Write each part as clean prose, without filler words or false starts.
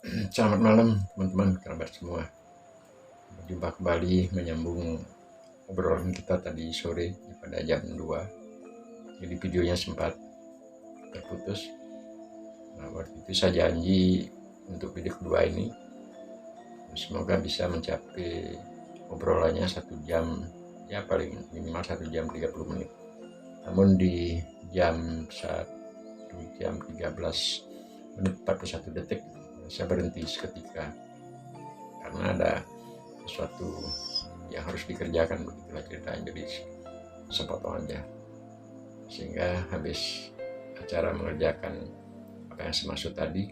Selamat malam teman-teman, kerabat semua. Jumpa kembali menyambung obrolan kita tadi sore pada jam 2. Jadi videonya sempat terputus. Nah, waktu itu saya janji untuk video kedua ini semoga bisa mencapai obrolannya 1 jam, ya paling minimal 1 jam 30 menit. Namun di jam 1 jam 13 menit 41 detik saya berhenti seketika karena ada sesuatu yang harus dikerjakan, begitulah ceritanya. Jadi sepotong aja sehingga habis acara mengerjakan apa yang saya maksud tadi,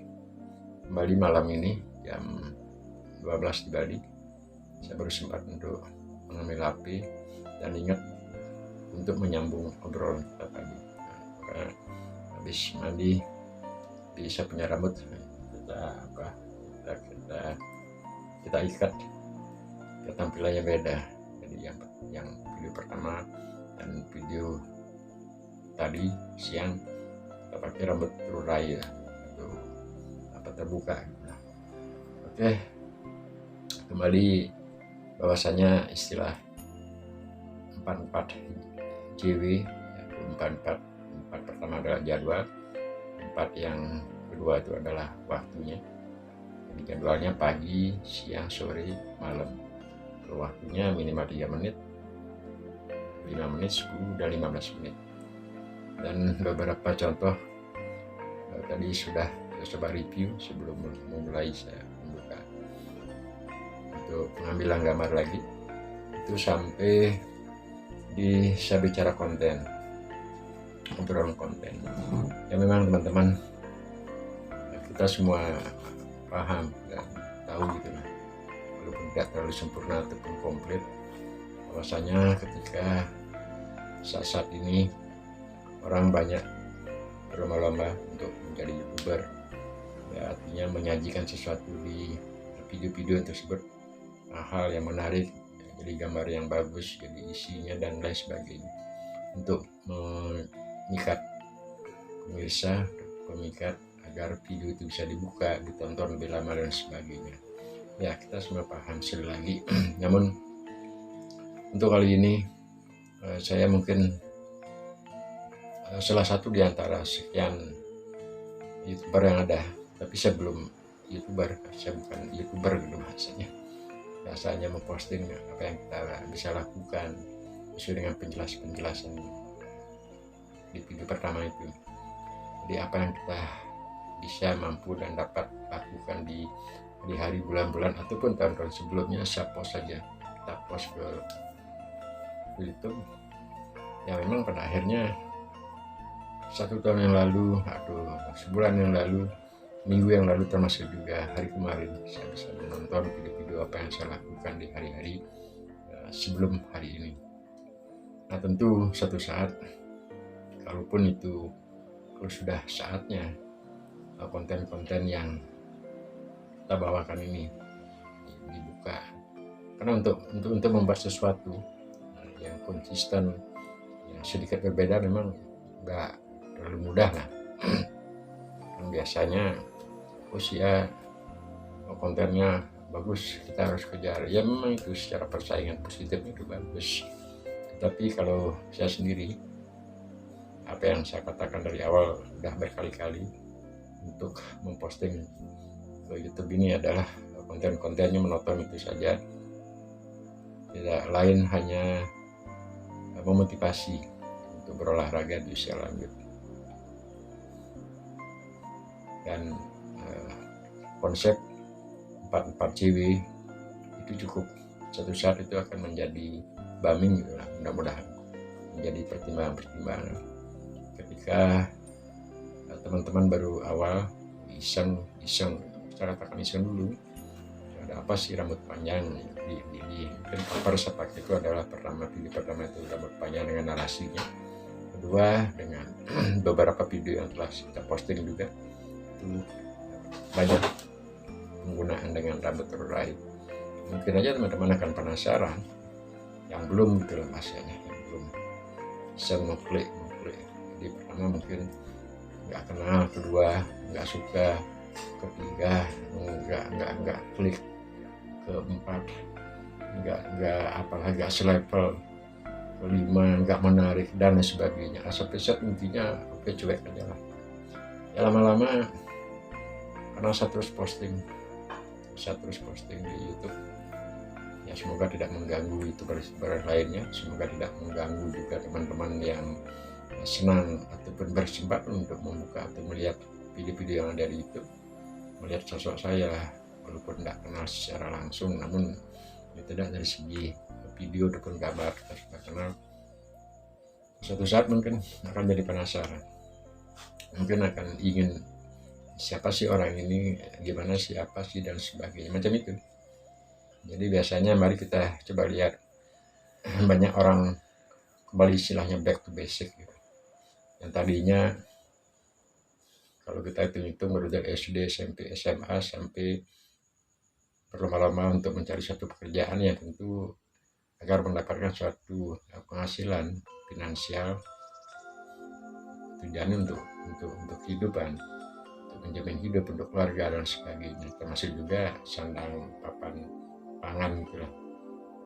kembali malam ini jam 12 di Bali saya baru sempat untuk mengambil HP dan ingat untuk menyambung obrolan kita tadi. Karena habis mandi bisa punya rambut kita ikat ke tampilannya beda. Jadi yang video pertama dan video tadi siang kita pakai rambut terurai ya, atau apa terbuka. Nah, oke, kembali bahwasanya istilah 44 JW, 44 pertama adalah jadwal, 4 yang kedua itu adalah waktunya. Jadi jadwalnya pagi, siang, sore, malam. Kalau waktunya minimal 3 menit, 5 menit, 10, dan 15 menit. Dan beberapa contoh tadi sudah saya coba review sebelum memulai saya membuka untuk pengambilan gambar lagi. Itu sampai di saya bicara konten, obrolan konten. Ya memang teman-teman, kita semua paham dan tahu gitu lah, walaupun tidak terlalu sempurna ataupun komplit, bahwasanya ketika saat ini orang banyak berlomba-lomba untuk menjadi YouTuber, ya artinya menyajikan sesuatu di video-video tersebut, hal yang menarik, jadi gambar yang bagus, jadi isinya dan lain sebagainya, untuk mengikat pemirsa, pemikat agar video itu bisa dibuka, ditonton lebih lama dan sebagainya. Ya kita semua paham sekali lagi. Namun untuk kali ini saya mungkin salah satu di antara sekian YouTuber yang ada, tapi saya belum YouTuber, saya bukan YouTuber gitu bahasanya. Biasanya memposting apa yang kita bisa lakukan sesuai dengan penjelasan di video pertama itu. Jadi apa yang kita bisa mampu dan dapat lakukan di hari, bulan-bulan ataupun tahun-tahun sebelumnya, saya post saja, kita post ke YouTube. Ya memang pada akhirnya 1 tahun yang lalu atau sebulan yang lalu, minggu yang lalu, termasuk juga hari kemarin, saya bisa menonton video-video apa yang saya lakukan di hari-hari sebelum hari ini. Nah tentu suatu saat, kalaupun itu kalau sudah saatnya konten-konten yang kita bawakan ini dibuka, karena untuk membuat sesuatu yang konsisten, yang sedikit berbeda, memang nggak terlalu mudah lah. Kan biasanya usia kontennya bagus, kita harus kejar, ya memang itu secara persaingan positif itu bagus. Tapi kalau saya sendiri, apa yang saya katakan dari awal udah berkali-kali, untuk memposting ke YouTube ini adalah konten-kontennya monoton itu saja, tidak lain hanya memotivasi untuk berolahraga di usia lanjut. Dan konsep 44 JW itu cukup, suatu saat itu akan menjadi booming gitu lah, mudah-mudahan menjadi pertimbangan-pertimbangan ketika teman-teman baru awal iseng, saya katakan iseng dulu, ada apa sih rambut panjang di cover saya pakai itu adalah video pertama itu rambut panjang dengan narasinya, kedua dengan beberapa video yang telah kita posting juga itu banyak penggunaan dengan rambut terurai. Mungkin aja teman-teman akan penasaran yang belum gitu loh masanya, yang belum bisa mengklik. Jadi pertama mungkin nggak kenal, kedua nggak suka, ketiga nggak klik, keempat nggak apalagi nggak selevel, kelima nggak menarik dan lain sebagainya. Sampai set intinya oke, cuek aja lah. Ya lama-lama karena saya terus posting di YouTube, ya semoga tidak mengganggu youtuber lainnya, semoga tidak mengganggu juga teman-teman yang senang ataupun berkesempatan untuk membuka atau melihat video-video yang ada di YouTube, melihat sosok saya walaupun tidak kenal secara langsung, namun ya tidak dari segi video ataupun gambar kita sudah kenal. Suatu saat mungkin akan jadi penasaran, mungkin akan ingin siapa sih orang ini, gimana siapa sih dan sebagainya macam itu. Jadi biasanya mari kita coba lihat, banyak orang kembali istilahnya back to basic gitu. Yang tadinya kalau kita hitung baru dari SD, SMP, SMA sampai berlama-lama untuk mencari satu pekerjaan yang tentu agar mendapatkan suatu penghasilan finansial, tujuannya untuk kehidupan, untuk menjamin hidup untuk keluarga dan sebagainya, termasuk juga sandang papan pangan gitu lah.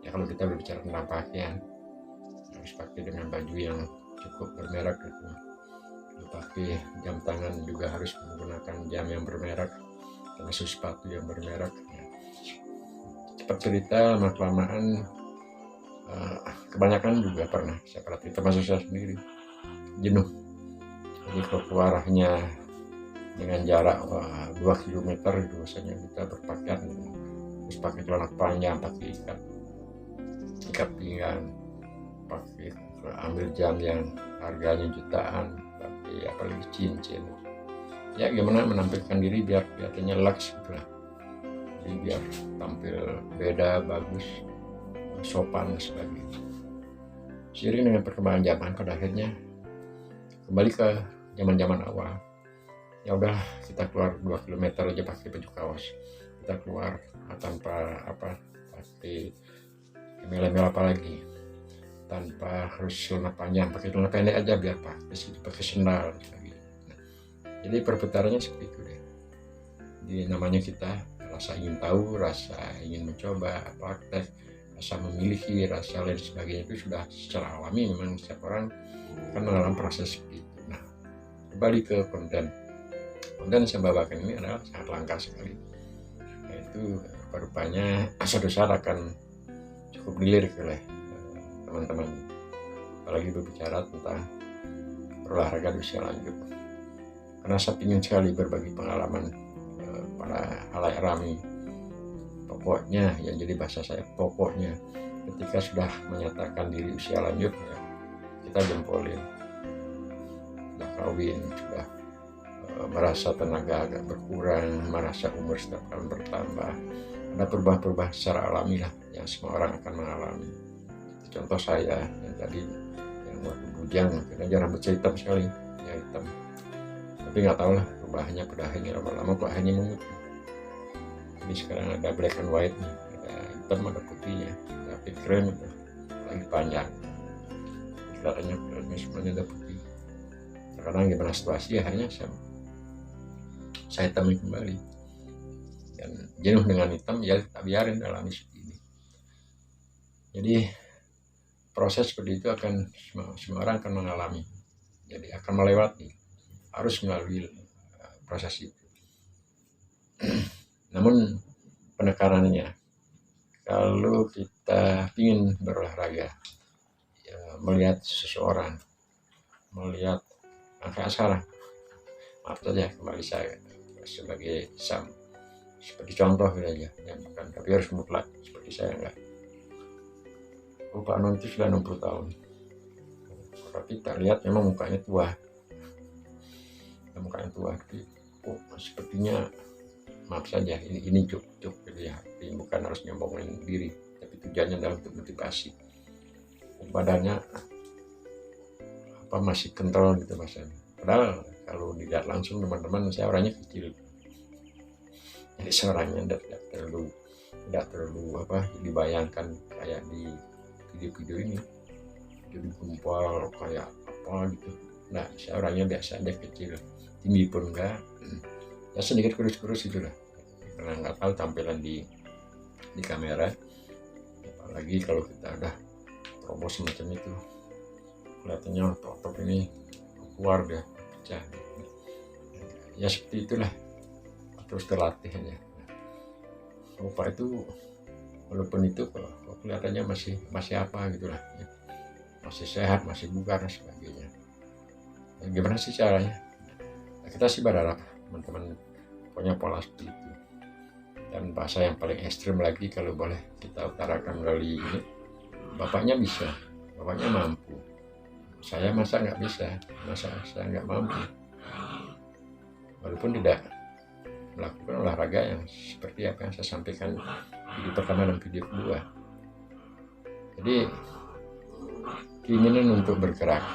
Ya kalau kita berbicara tentang pakaian, harus pakai dengan baju yang cukup bermerek gitu, pakai jam tangan juga harus menggunakan jam yang bermerek, termasuk sepatu yang bermerek. Cepat cerita lama-kelamaan kebanyakan juga pernah saya perhatikan, termasuk saya sendiri, jenuh. Jadi kalau keluarnya dengan jarak 2 km itu biasanya kita berpakaian terus pakai celana panjang, pakai ikat pinggang, pakai ambil jam yang harganya jutaan, pakai apalagi cincin. Ya gimana menampilkan diri biar kelihatannya lux gitu lah. Jadi biar tampil beda, bagus, sopan dan sebagainya. Seiring dengan perkembangan zaman, pada akhirnya kembali ke zaman-zaman awal. Ya udah, kita keluar 2 km aja pakai baju kaos, kita keluar tanpa pakai email apa lagi, tanpa harus celana panjang, pakai celana pendek aja biar pakai sendal lagi. Jadi perputarannya seperti itu deh. Jadi namanya kita rasa ingin tahu, rasa ingin mencoba, praktek, rasa memiliki, rasa lain sebagainya itu sudah secara alami memang setiap orang kan dalam proses seperti itu. Nah, kembali ke konten yang saya bawakan ini adalah sangat langka sekali, yaitu rupanya suatu saat akan cukup dilirik oleh teman-teman, apalagi berbicara tentang olahraga di usia lanjut. Karena saya ingin sekali berbagi pengalaman para halayak ramai. Pokoknya yang jadi bahasa saya, pokoknya ketika sudah menyatakan diri usia lanjut ya, kita jempolin. Sudah kawin, sudah merasa tenaga agak berkurang, merasa umur setiap tahun bertambah, ada perubahan-perubahan secara alami lah yang semua orang akan mengalami. Contoh saya yang tadi yang waktu bujang, aja rambut saya hitam sekali, ya hitam, tapi nggak tahu lah perubahannya pada akhirnya lama-lama kok hanya memutih. Jadi sekarang ada black and white nih, ada hitam ada putihnya, tapi krem itu lagi panjang, kelihatannya semuanya ada putih. Sekarang gimana situasi, akhirnya saya hitamin kembali, dan jenuh dengan hitam ya tak biarin alami seperti ini. Jadi proses seperti itu akan semua orang akan mengalami, jadi akan melewati, harus melalui proses itu. Namun penekanannya, kalau kita ingin berolahraga, ya, melihat seseorang, melihat kayak sekarang, maaf saja kembali saya sebagai seperti contoh aja, ya bukan tapi harus mutlak seperti saya enggak. Pak Non itu sudah 60 tahun, tapi kita lihat memang mukanya tua, tapi sepertinya, maaf saja, ini cukup ya, bukan harus nyombongin diri, tapi tujuannya adalah untuk motivasi. Badannya masih kental gitu masanya, padahal kalau dilihat langsung teman-teman, saya orangnya kecil, jadi seorangnya tidak terlalu dibayangkan kayak di video-video ini, jadi gumpal kayak apa gitu. Nah, saya orangnya biasa aja, kecil, tinggi pun enggak, ya sedikit kurus-kurus gitu lah, karena nggak tahu tampilan di kamera, apalagi kalau kita udah promo semacam itu kelihatannya otot ini keluar deh, pecah. Ya seperti itulah, terus terlatih aja. Lupa itu, walaupun itu kalau kelihatannya masih apa gitulah ya, masih sehat, masih bugar dan sebagainya. Ya, gimana sih caranya? Nah, kita sih berharap teman-teman punya pola seperti itu. Dan bahasa yang paling ekstrim lagi kalau boleh kita utarakan melalui ini, bapaknya bisa, bapaknya mampu, saya masa nggak bisa, masa saya nggak mampu, walaupun tidak melakukan olahraga yang seperti apa yang saya sampaikan video pertama dan video kedua. Jadi keinginan untuk bergerak,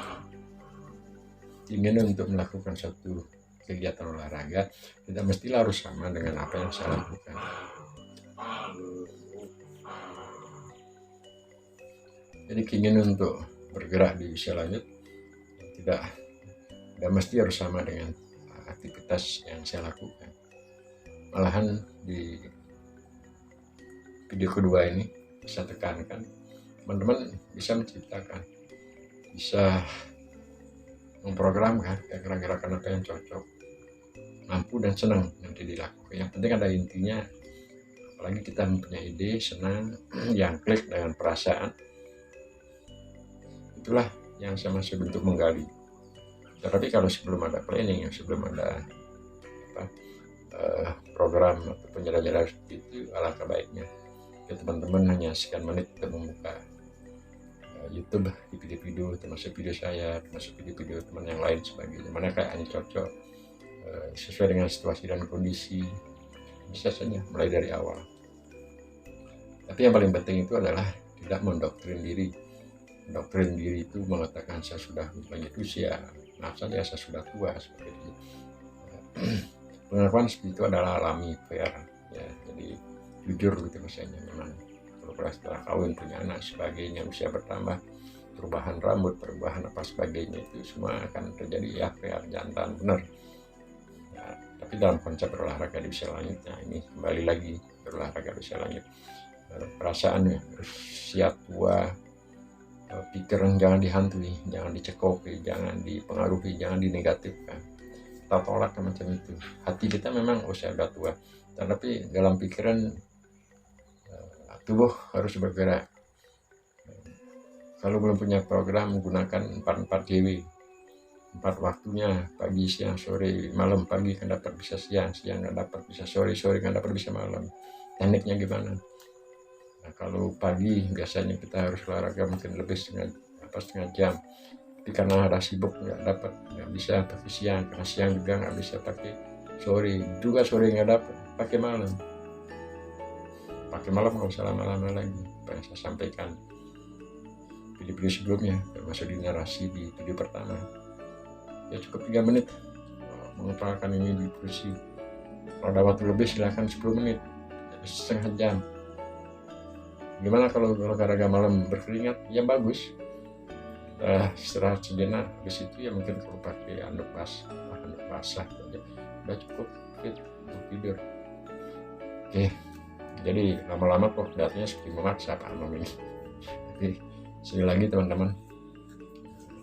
keinginan untuk melakukan satu kegiatan olahraga tidak mestilah harus sama dengan apa yang saya lakukan. Jadi keinginan untuk bergerak di usia lanjut tidak mesti harus sama dengan aktivitas yang saya lakukan. Malahan di video kedua ini bisa tekankan, teman-teman bisa menciptakan, bisa memprogramkan gerakan-gerakan apa yang cocok, mampu dan senang nanti dilakukan. Yang penting ada intinya, apalagi kita mempunyai ide, senang, yang klik dengan perasaan, itulah yang saya masih bentuk menggali. Tetapi kalau sebelum ada planning, sebelum ada program atau penjelajahan seperti itu, alangkah baiknya ya teman-teman hanya sekian menit untuk membuka YouTube di video-video, termasuk video saya, termasuk video-video teman yang lain sebagainya, mana kayaknya cocok sesuai dengan situasi dan kondisi, bisa saja mulai dari awal. Tapi yang paling penting itu adalah tidak mendoktrin diri. Doktrin diri itu mengatakan saya sudah lanjut usia, nah saja saya sudah tua, seperti itu. Pengakuan seperti itu adalah alami, fair ya, jadi jujur gitu misalnya. Memang kalau setelah kawin, punya anak sebagainya, usia bertambah, perubahan rambut, perubahan apa sebagainya, itu semua akan terjadi ya, fair, jantan, benar ya. Tapi dalam konsep berolahraga di usia lanjut, nah ini kembali lagi berolahraga di usia lanjut, perasaannya harus siap tua, pikiran jangan dihantui, jangan dicekoki, jangan dipengaruhi, jangan dinegatifkan, kita tolak macam itu. Hati kita memang usia udah tua, tapi dalam pikiran tubuh harus bergerak. Kalau belum punya program, gunakan 4 JW, 4 waktunya, pagi, siang, sore, malam. Pagi kan dapat bisa siang, siang kan dapat bisa sore, sore kan dapat bisa malam. Tekniknya gimana? Nah, kalau pagi biasanya kita harus olahraga mungkin lebih setengah jam, tapi karena ada sibuk nggak bisa pakai siang, karena siang juga nggak bisa pakai sore, juga sore nggak dapat pakai malam. Pakai malam nggak usah lama-lama lagi, apa yang saya sampaikan video-video sebelumnya, termasuk di narasi di video pertama, ya cukup 3 menit mengumpulkan ini di kursi. Kalau ada waktu lebih silahkan 10 menit, setengah jam. Gimana kalau olahraga malam berkeringat? Ya bagus, istirahat sejenak, habis itu ya mungkin kalau pakai handuk basah udah cukup fit untuk tidur. Oke, jadi lama-lama kok kelihatannya seperti memaksa Pak Anom ini. Tapi sekali lagi teman-teman,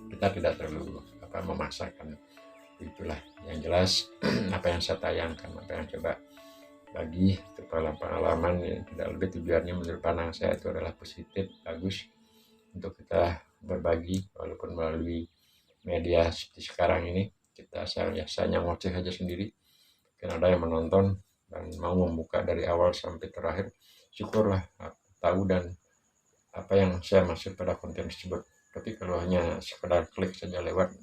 kita tidak terlalu memaksakan. Itulah yang jelas apa yang saya tayangkan, apa yang coba bagi pengalaman yang tidak lebih, tujuannya menurut pandang saya itu adalah positif, bagus untuk kita berbagi, walaupun melalui media seperti sekarang ini. Kita saya ngoceh aja sendiri, mungkin ada yang menonton dan mau membuka dari awal sampai terakhir, syukurlah tahu dan apa yang saya maksud pada konten tersebut. Tapi kalau hanya sekedar klik saja lewat,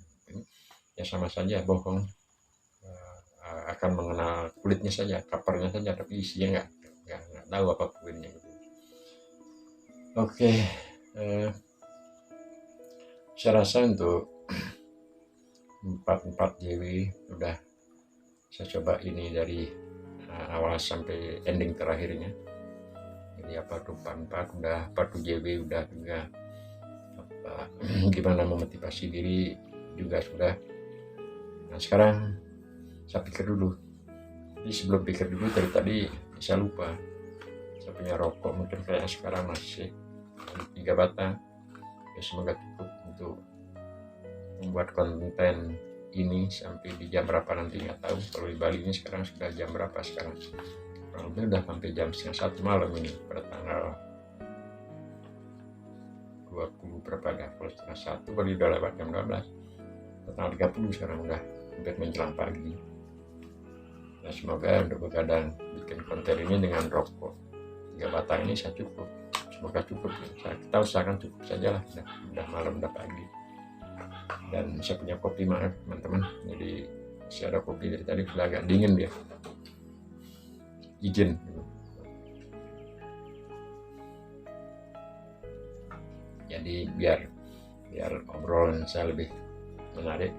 ya sama saja bohong, akan mengenal kulitnya saja, covernya saja, tapi isinya nggak tahu apa poinnya gitu. Oke, saya rasa untuk 4 JW udah saya coba ini dari awal sampai ending terakhirnya. Jadi apa tuh 4 udah, 4 JW udah juga, gimana memotivasi diri juga sudah. Nah sekarang saya pikir dulu, Jadi sebelum pikir dulu dari tadi saya lupa, saya punya rokok mungkin kayak sekarang masih 3 batang ya, semoga cukup untuk membuat konten ini sampai di jam berapa nanti nggak tahu. Kalau di Bali ini sekarang sudah jam berapa sekarang, kurang lebih udah sampai jam setengah 1 malam ini pada tanggal 20 berapa dah, kalau setengah 1 kali udah lewat jam 12, tanggal 30 sekarang udah hampir menjelang pagi. Nah, semoga untuk begadang bikin konten ini dengan rokok 3 batang ini saya cukup, semoga cukup. Kita usahakan cukup saja lah, udah malam udah pagi. Dan saya punya kopi, maaf teman-teman, jadi saya ada kopi dari tadi sudah agak dingin dia, izin. Jadi biar obrolan saya lebih menarik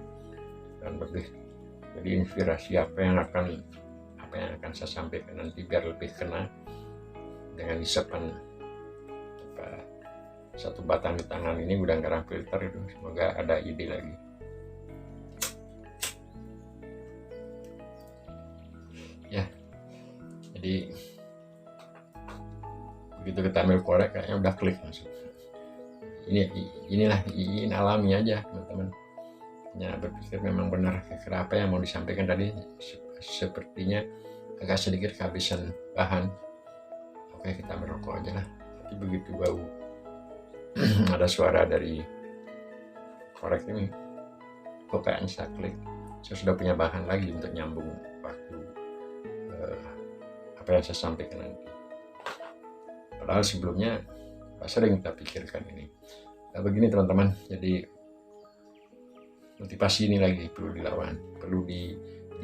dan lebih jadi inspirasi apa yang akan saya sampaikan nanti biar lebih kena dengan hisapan satu batang di tangan ini udah ngarang filter itu. Semoga ada ide lagi. Ya, jadi begitu kita ambil korek kayaknya udah klik langsung. Inilah alami aja teman-teman. Ya, berpikir memang benar kira-kira apa yang mau disampaikan tadi. Sepertinya agak sedikit kehabisan bahan. Oke, kita merokok aja lah. Tapi begitu bau ada suara dari korek ini, kok kayaknya saya klik, saya sudah punya bahan lagi untuk nyambung waktu apa yang saya sampaikan nanti. Padahal sebelumnya sering kita pikirkan ini. Nah, begini teman-teman, jadi motivasi ini lagi perlu dilawan, perlu di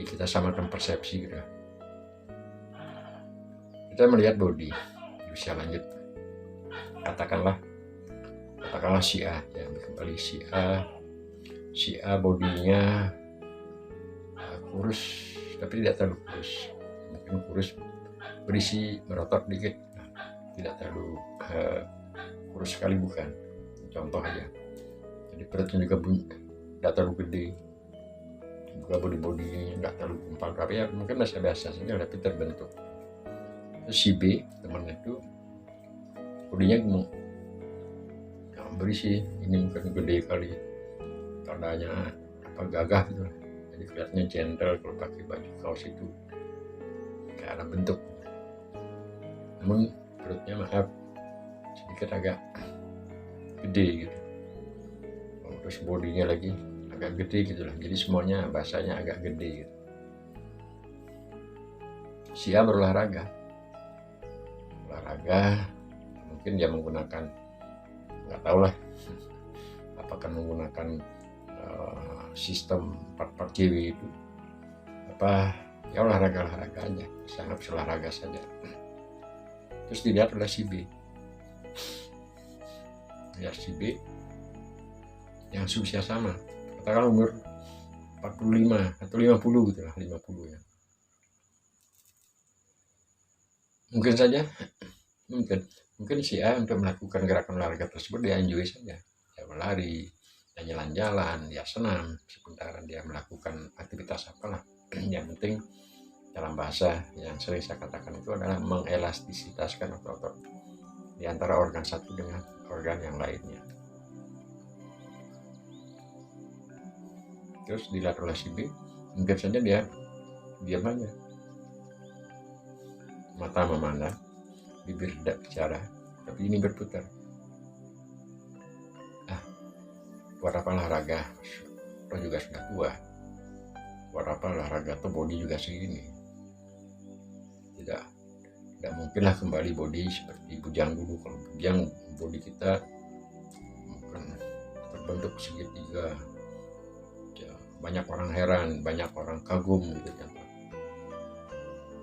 kita samakan persepsi gitu. Kita melihat body di usia lanjut, katakanlah si A ya, kembali si A bodinya kurus tapi tidak terlalu kurus, mungkin kurus berisi merotot dikit, tidak terlalu kurus sekali, bukan, contoh aja. Jadi perutnya juga tidak terlalu gede, juga bodinya tidak terlalu gumpal, tapi ya mungkin masih biasa saja tapi terbentuk. Terus si B teman itu bodinya gemuk, berisi, ini mungkin gede kali, tandanya gagah gitu, jadi kelihatannya gentle kalau pakai baju kaos itu kayak ada bentuk, namun perutnya maaf sedikit agak gede gitu. Terus bodinya lagi agak gede gitu lah, jadi semuanya bahasanya agak gede gitu. Si A berolahraga, mungkin dia menggunakan, nggak tahu lah apakah menggunakan sistem 4 KW itu apa ya, olahraga aja, sangat olahraga saja. Terus dilihat oleh si B, ya si B yang usia sama, katakan umur 45 atau 50 gitu lah, 50 ya, mungkin saja mungkin si A untuk melakukan gerakan olahraga tersebut dia enjoy saja, dia berlari, dia jalan-jalan, dia senam, sementara dia melakukan aktivitas apalah. Yang penting dalam bahasa yang sering saya katakan itu adalah mengelastisitaskan otot di antara organ satu dengan organ yang lainnya. Terus dilihat oleh si B, mungkin saja dia diam aja, mata memandang, bibir tidak bicara, tapi ini berputar. Buat apa olahraga, lo juga sudah tua, buat apa olahraga tuh body juga segini, tidak mungkinlah kembali body seperti bujang dulu. Kalau bujang body kita bukan terbentuk segitiga, banyak orang heran, banyak orang kagum gitu kan.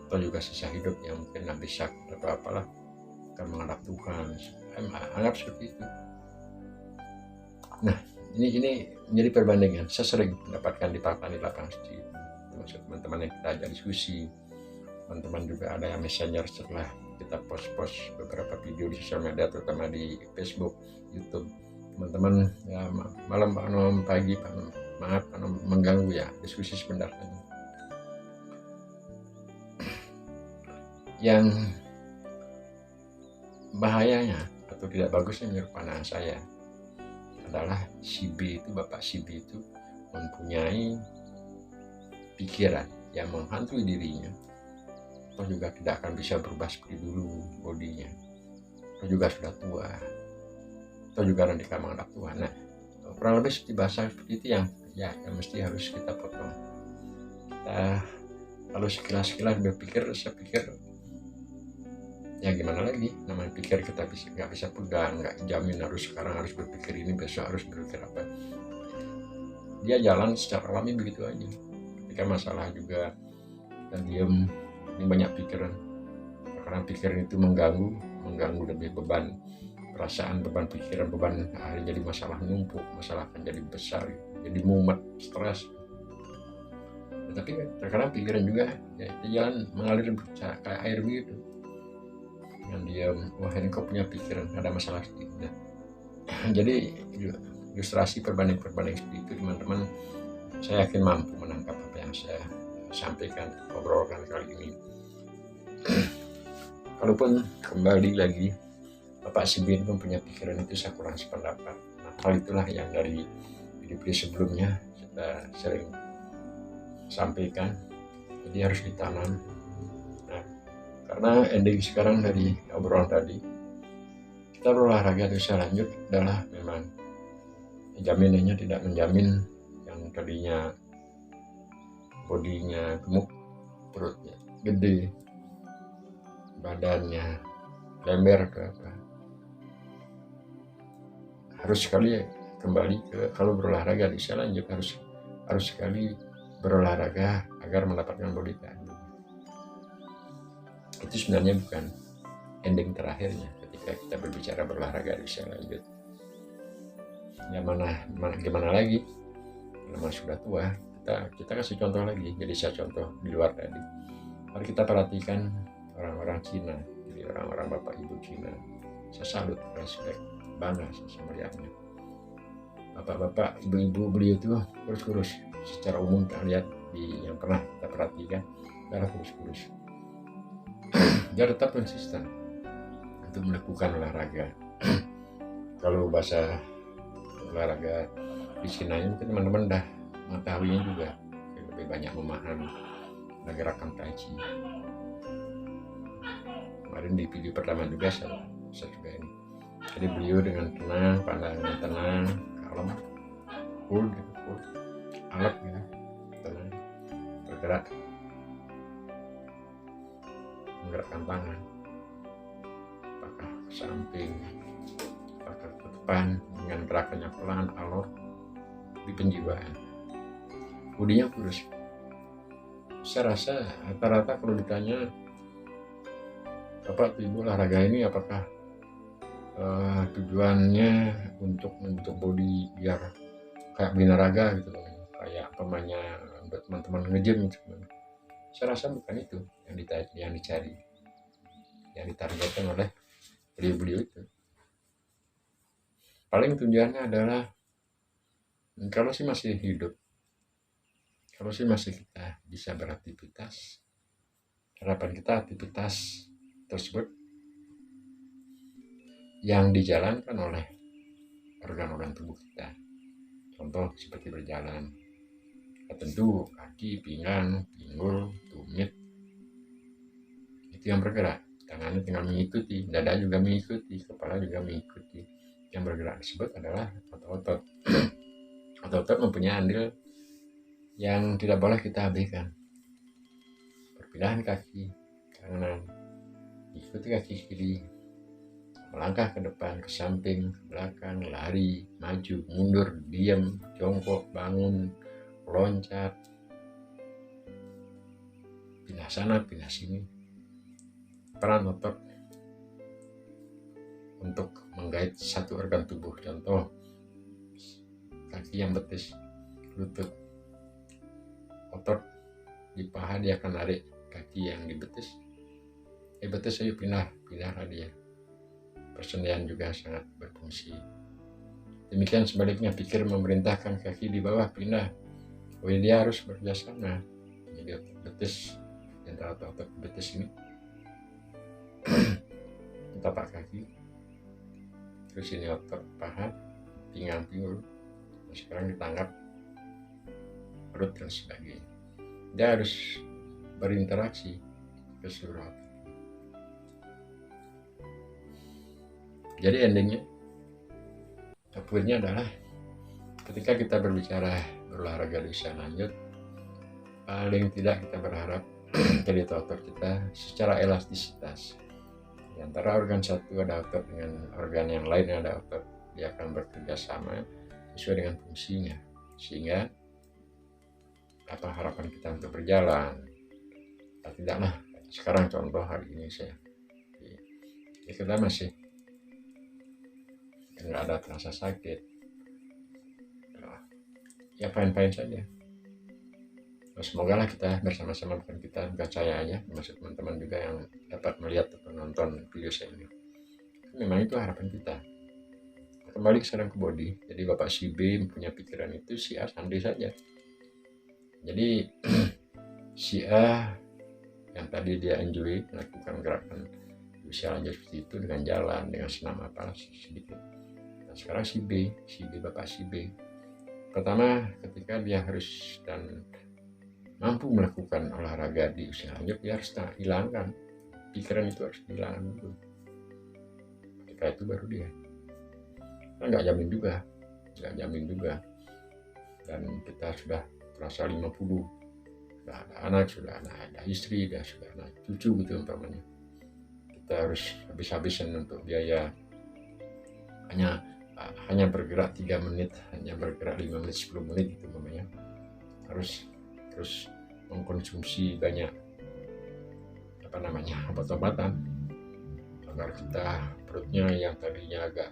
Atau juga sisa hidup yang mungkin habis sakit atau apalah akan menghadap Tuhan, anggap seperti itu. Nah, ini menjadi perbandingan. Saya sering mendapatkan di lapangan studi, termasuk teman-teman yang kita ajak diskusi, teman-teman juga ada yang messenger setelah kita post beberapa video di sosial media, terutama di Facebook, YouTube. Teman-teman ya, malam Pak Nom, pagi Pak Nom, maaf Pak Nom mengganggu ya, diskusi sebentar saja. Yang bahayanya atau tidak bagusnya menurut pandangan saya adalah si B itu, bapak si B itu mempunyai pikiran yang menghantui dirinya, atau juga tidak akan bisa berubah seperti dulu bodinya, atau juga sudah tua, atau juga nanti akan menghadap Tuhan. Nah, kurang lebih seperti bahasa seperti itu yang mesti harus kita potong. Kita kalau sekilas berpikir, saya pikir ya gimana lagi, namanya pikir kita nggak bisa pegang, nggak jamin harus sekarang harus berpikir ini, besok harus berpikir apa. Dia jalan secara alami begitu aja. Ketika masalah juga kita diem, ini banyak pikiran, karena pikiran itu mengganggu lebih beban perasaan, beban pikiran, beban akhirnya jadi masalah numpuk, masalah akan jadi besar, jadi mumet, stres. Tapi terkadang pikiran juga ya, jalan mengalir kayak air begitu, yang diam, wah ini kok punya pikiran ada masalah sedikit. Nah, jadi ilustrasi perbanding seperti itu teman-teman, saya yakin mampu menangkap apa yang saya sampaikan, obrolkan kali ini. Kalaupun kembali lagi Bapak si B pun punya pikiran itu, saya kurang sependapat. Nah, hal itulah yang dari video sebelumnya kita sering sampaikan, jadi harus ditanam. Nah, karena ending sekarang dari obrolan tadi, kita berolahraga terus lanjut adalah memang jaminannya tidak menjamin yang tadinya bodinya gemuk, perutnya gede, badannya lember ke apa, harus sekali kembali ke kalau berolahraga bisa lanjut, harus sekali berolahraga agar mendapatkan body tadi. Itu sebenarnya bukan ending terakhirnya ketika kita berbicara berolahraga bisa lanjut. Ya gimana lagi, kalau sudah tua, kita kasih contoh lagi. Jadi saya contoh di luar tadi, mari kita perhatikan orang-orang Cina, jadi orang-orang bapak ibu Cina, saya salut, respect, bangga sama melihatnya. Bapak-bapak ibu-ibu beliau itu kurus-kurus, secara umum kita lihat yang pernah kita perhatikan adalah kurus-kurus. Dia tetap konsisten untuk melakukan olahraga. Kalau bahasa olahraga di Cina ini mungkin teman-teman dah mengetahuinya juga, lebih banyak memahami gerakan tai chi. Kemarin di video pertama juga saya juga ini, jadi beliau dengan tenang, pandangan tenang, kalem, cool, alert gitu, tenang, bergerak, menggerakkan tangan, apakah ke samping, apakah ke depan, dengan gerakannya pelan, alot, di penjiwaan. Bodinya kurus. Saya rasa rata-rata kalau ditanya Bapak Ibu olahraga ini apakah tujuannya untuk body biar kayak binaraga gitu, kayak pemainnya buat teman-teman nge-gym gitu. Saya rasa bukan itu yang dicari, yang ditargetkan oleh beliau itu. Paling tujuannya adalah kalau sih masih hidup, kalau sih masih kita bisa beraktivitas, harapan kita aktivitas tersebut yang dijalankan oleh organ-organ tubuh kita, contoh seperti berjalan, tentu kaki, pinggang, pinggul, tumit itu yang bergerak, tangannya tinggal mengikuti, dada juga mengikuti, kepala juga mengikuti. Yang bergerak tersebut adalah otot-otot. Otot-otot mempunyai andil yang tidak boleh kita abaikan. Perpindahan kaki kanan, ikuti kaki kiri, melangkah ke depan, ke samping, ke belakang, lari, maju, mundur, diam, jongkok, bangun, loncat, pindah sana, pindah sini. Peran otot untuk menggait satu organ tubuh, contoh kaki yang betis, lutut, otot di paha dia akan narik kaki yang di betis, betis ayo pindah dia. Persendian juga sangat berfungsi. Demikian sebaliknya, pikir memerintahkan kaki di bawah pindah, dia harus bekerja sama. Jadi betis, antara otot betis ini tapak kaki, terus ini otot paha, pinggang, pinggul. Nah, sekarang kita angkat perut dan sebagainya. Dia harus berinteraksi ke seluruh otot. Jadi endingnya, poinnya adalah ketika kita berbicara berolahraga di usia lanjut, paling tidak kita berharap jadi otot kita secara elastisitas. Di antara organ satu ada otot dengan organ yang lain ada otot, dia akan bekerja sama sesuai dengan fungsinya, sehingga apa harapan kita untuk berjalan. Tidaklah sekarang contoh hari ini saya kita masih nggak ada terasa sakit, ya fine-fine saja. Semoga lah kita bersama-sama, bukan kita, bukan saya aja, termasuk teman-teman juga yang dapat melihat atau menonton video saya ini. Memang itu harapan kita. Kembali sekarang ke body. Jadi Bapak si B punya pikiran itu, si A santai saja. Jadi si A yang tadi dia enjoy melakukan gerakan usia lanjut seperti itu dengan jalan, dengan senam apa sedikit. Nah, sekarang si B, Bapak si B. Pertama, ketika dia harus dan mampu melakukan olahraga di usia lanjut, dia harus hilangkan pikiran itu, harus dihilangkan dulu. Ketika itu baru dia. Nah, nggak jamin juga. Dan kita sudah merasa 50, sudah ada anak, sudah ada istri, sudah ada cucu gitu umpamanya. Kita harus habis-habisan untuk biaya hanya bergerak 3 menit, hanya bergerak 5 menit, 10 menit gitu umpamanya. Harus terus mengkonsumsi banyak obat-obatan agar kita perutnya yang tadinya agak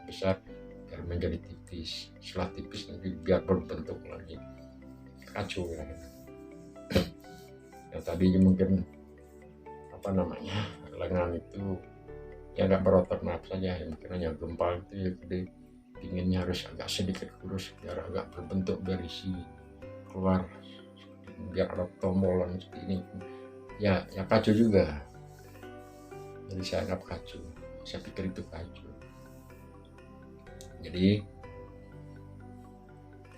besar biar menjadi tipis. Setelah tipis nanti biar berbentuk lagi, kacau ya. Yang tadinya mungkin lengan itu ya nggak berotot, maaf saja, yang mungkin hanya gempal itu ya, gede, pinginnya harus agak sedikit kurus biar agak berbentuk dari sini keluar, biar ada tombolan seperti ini. Ya kacau juga. Jadi saya anggap kacau, saya pikir itu kacau. Jadi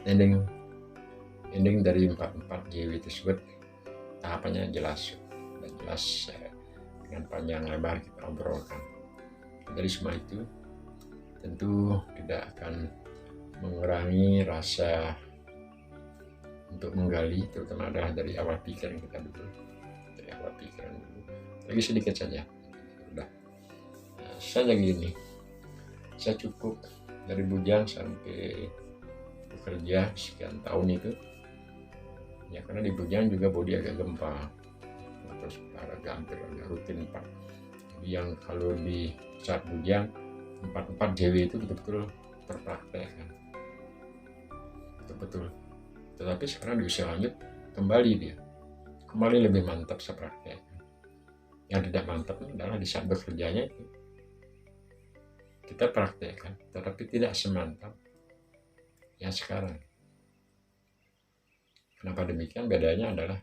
ending dari 4 GW tersebut tahapannya jelas dengan panjang lebar kita obrolkan. Dari semua itu tentu tidak akan mengurangi rasa untuk menggali, terutama adalah dari awal pikiran kita dulu. Lagi sedikit saja. Udah. Saya gini, saya cukup dari bujang sampai bekerja sekian tahun itu. Ya karena di bujang juga bodi agak gempal, terus hampir rutin 4. Jadi yang kalau di saat bujang 4 JW itu betul-betul terpraktekkan, betul. Tetapi sekarang di usia lanjut kembali lebih mantap saya praktekkan. Yang tidak mantap adalah di saat bekerjanya itu kita praktekkan, tetapi tidak semantap yang sekarang. Kenapa demikian? Bedanya adalah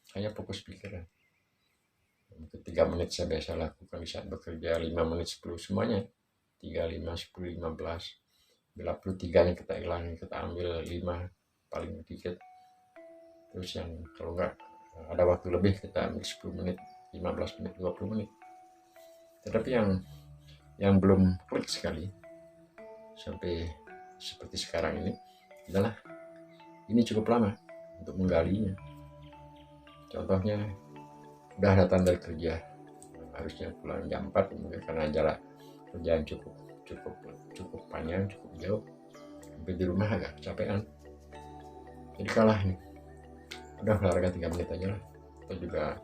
saya fokus pikiran. Mungkin 3 menit saya biasa lakukan di saat bekerja, 5 menit, 10, semuanya 3, 5, 10, 15. Bila perlu 3 nya kita hilangin, kita ambil 5 paling dikit. Terus yang kalau enggak ada waktu lebih kita ambil 10 menit, 15 menit, 20 menit. Tetapi yang belum klik sekali sampai seperti sekarang ini adalah ini cukup lama untuk menggalinya. Contohnya udah datang dari kerja, harusnya pulang jam 4, mungkin karena jarak kerjaan cukup panjang, cukup jauh, sampai di rumah agak kecapean, jadi kalah nih, udah olahraga 3 menit aja lah, atau juga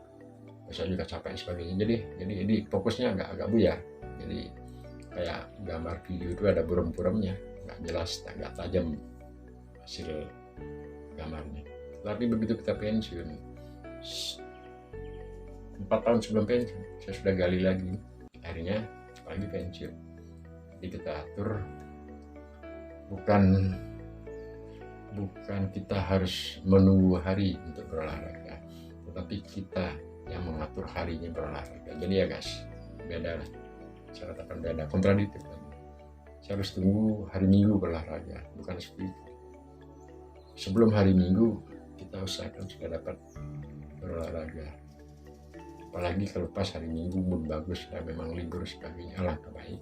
saya juga capek dan sebagainya. Jadi fokusnya agak buyar, jadi kayak gambar video itu ada buram-buramnya, nggak jelas, nggak tajam hasil gambarnya. Tapi begitu kita pensiun, 4 tahun sebelum pensiun saya sudah gali lagi, akhirnya lagi pensiun. Jadi kita atur, bukan kita harus menunggu hari untuk berolahraga, tetapi kita yang mengatur harinya berolahraga. Jadi ya guys, beda lah, saya katakan beda, kontradiktif. Saya harus tunggu hari Minggu berolahraga, bukan seperti itu. Sebelum hari Minggu kita usahakan sudah dapat berolahraga. Apalagi kalau pas hari Minggu mood bagus dan memang libur sebagainya, alangkah baik.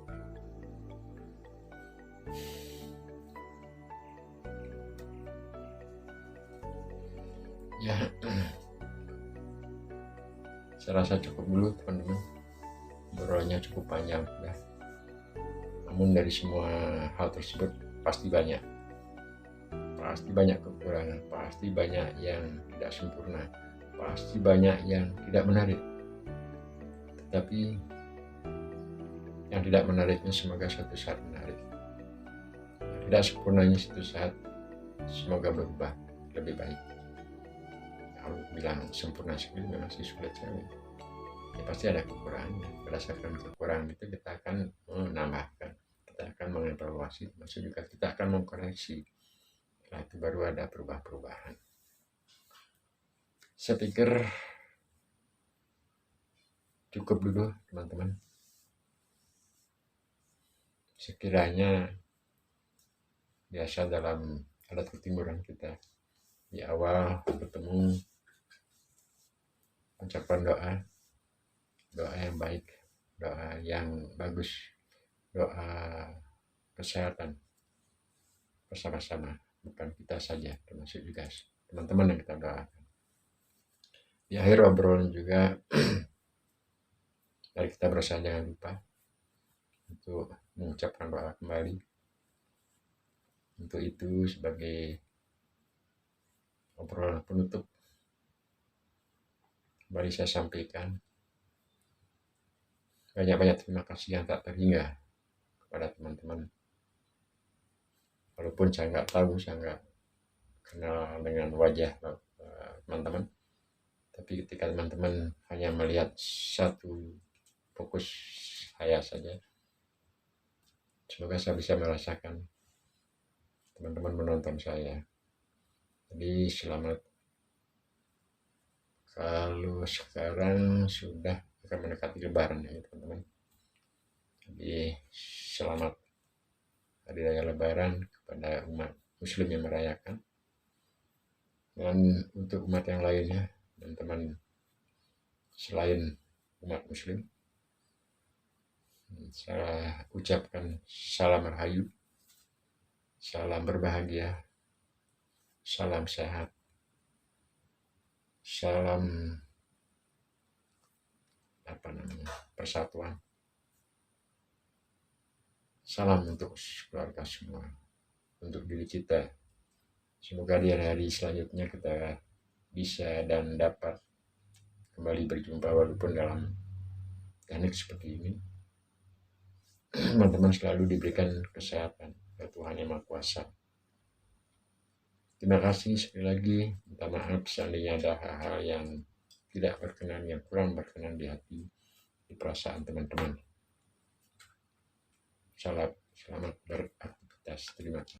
Ya, saya rasa cukup dulu teman-teman, obrolannya cukup panjang ya. Namun dari semua hal tersebut pasti banyak kekurangan, pasti banyak yang tidak sempurna, pasti banyak yang tidak menarik. Tetapi yang tidak menariknya semoga suatu saat menarik, yang tidak sempurnanya suatu saat semoga berubah lebih baik. Kalau bilang sempurna sekali memang sih sulit sekali, ya pasti ada kekurangan. Berdasarkan kekurangan itu kita akan menambahkan, kita akan mengevaluasi, maksud juga kita akan mengkoreksi. Setelah itu baru ada perubahan. Saya pikir cukup dulu teman-teman. Sekiranya biasa dalam adat ketimuran kita, di awal bertemu ucapan doa yang baik, doa yang bagus, doa kesehatan bersama-sama, bukan kita saja, termasuk juga teman-teman yang kita doakan. Di akhir obrolan juga mari kita berusaha jangan lupa untuk mengucapkan doa kembali. Untuk itu sebagai obrolan penutup, kembali saya sampaikan banyak-banyak terima kasih yang tak terhingga kepada teman-teman. Walaupun saya nggak tahu, saya nggak kenal dengan wajah teman-teman, tapi ketika teman-teman hanya melihat satu fokus saya saja, semoga saya bisa merasakan teman-teman menonton saya. Jadi selamat. Kalau sekarang sudah akan mendekati Lebaran ya teman-teman. Jadi selamat Hari Raya Lebaran kepada umat Muslim yang merayakan. Dan untuk umat yang lainnya, teman-teman selain umat Muslim, saya ucapkan salam rahayu, salam berbahagia, salam sehat, salam persatuan, salam untuk keluarga semua, untuk diri kita. Semoga di hari-hari selanjutnya kita bisa dan dapat kembali berjumpa walaupun dalam teknik seperti ini. Teman-teman selalu diberikan kesehatan oleh Tuhan Yang Maha Kuasa. Terima kasih sekali lagi. Minta maaf seandainya ada hal-hal yang tidak berkenan, yang kurang berkenan di hati, di perasaan teman-teman. Selamat beraktivitas. Terima kasih.